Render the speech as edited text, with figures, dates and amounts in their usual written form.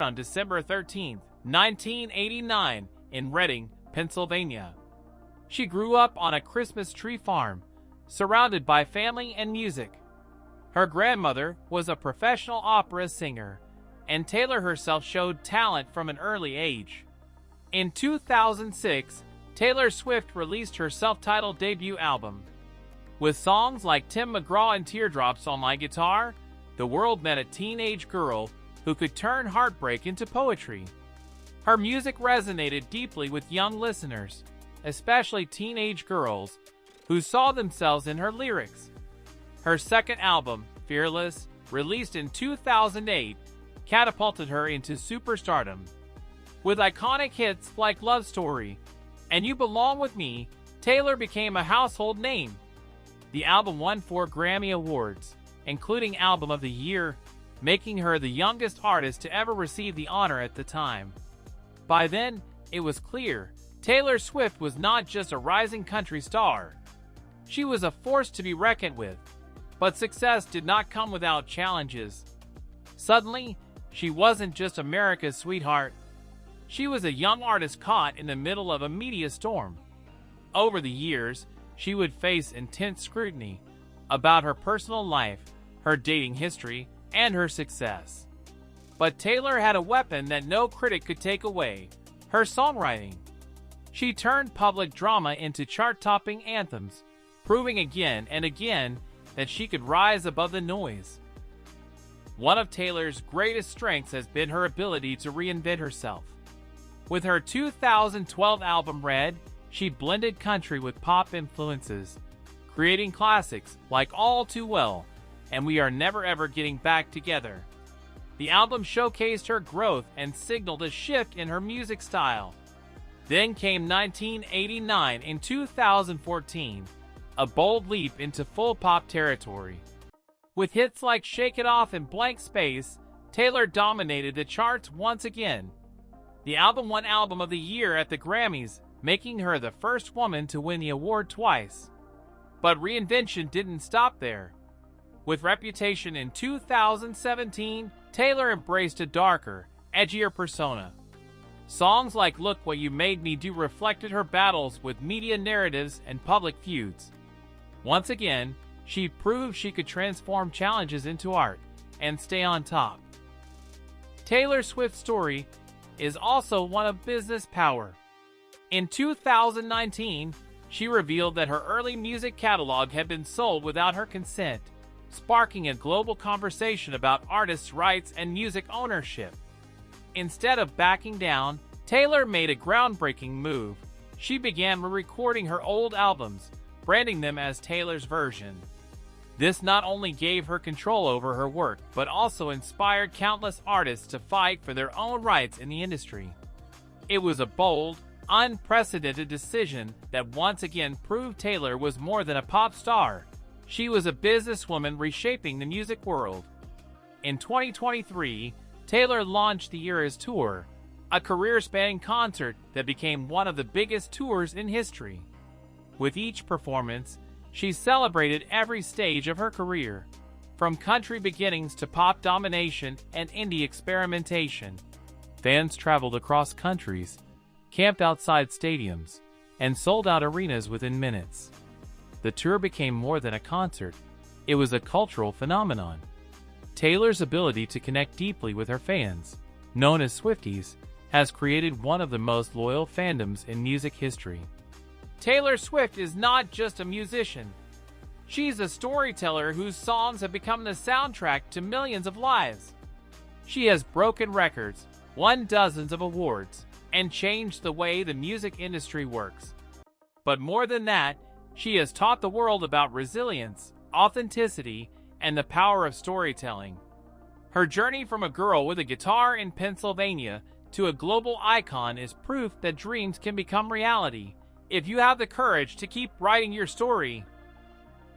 on December 13, 1989, in Reading, Pennsylvania. She grew up on a Christmas tree farm, surrounded by family and music. Her grandmother was a professional opera singer, and Taylor herself showed talent from an early age. In 2006, Taylor Swift released her self-titled debut album. With songs like Tim McGraw and Teardrops on my guitar, the world met a teenage girl who could turn heartbreak into poetry. Her music resonated deeply with young listeners, especially teenage girls, who saw themselves in her lyrics. Her second album, Fearless, released in 2008, catapulted her into superstardom. With iconic hits like Love Story and You Belong With Me, Taylor became a household name. The album won 4 Grammy Awards, including Album of the Year, making her the youngest artist to ever receive the honor at the time. By then, it was clear Taylor Swift was not just a rising country star. She was a force to be reckoned with. But success did not come without challenges. Suddenly, she wasn't just America's sweetheart. She was a young artist caught in the middle of a media storm. Over the years, she would face intense scrutiny about her personal life, her dating history, and her success. But Taylor had a weapon that no critic could take away: her songwriting. She turned public drama into chart-topping anthems, proving again and again that she could rise above the noise. One of Taylor's greatest strengths has been her ability to reinvent herself. With her 2012 album Red, she blended country with pop influences, creating classics like All Too Well and We Are Never Ever Getting Back Together. The album showcased her growth and signaled a shift in her music style. Then came 1989 and 2014, a bold leap into full pop territory. With hits like Shake It Off and Blank Space, Taylor dominated the charts once again. The album won Album of the Year at the Grammys, making her the first woman to win the award twice. But reinvention didn't stop there. With Reputation in 2017, Taylor embraced a darker, edgier persona. Songs like Look What You Made Me Do reflected her battles with media narratives and public feuds. Once again, she proved she could transform challenges into art and stay on top. Taylor Swift's story is also one of business power. In 2019, she revealed that her early music catalog had been sold without her consent, sparking a global conversation about artists' rights and music ownership. Instead of backing down, Taylor made a groundbreaking move. She began re-recording her old albums, branding them as Taylor's version. This not only gave her control over her work, but also inspired countless artists to fight for their own rights in the industry. It was a bold, unprecedented decision that once again proved Taylor was more than a pop star. She was a businesswoman reshaping the music world. In 2023, Taylor launched the Eras Tour, a career-spanning concert that became one of the biggest tours in history. With each performance, she celebrated every stage of her career, from country beginnings to pop domination and indie experimentation. Fans traveled across countries, camped outside stadiums, and sold out arenas within minutes. The tour became more than a concert. It was a cultural phenomenon. Taylor's ability to connect deeply with her fans, known as Swifties, has created one of the most loyal fandoms in music history. Taylor Swift is not just a musician. She's a storyteller whose songs have become the soundtrack to millions of lives. She has broken records, won dozens of awards, and changed the way the music industry works. But more than that, she has taught the world about resilience, authenticity, and the power of storytelling. Her journey from a girl with a guitar in Pennsylvania to a global icon is proof that dreams can become reality if you have the courage to keep writing your story.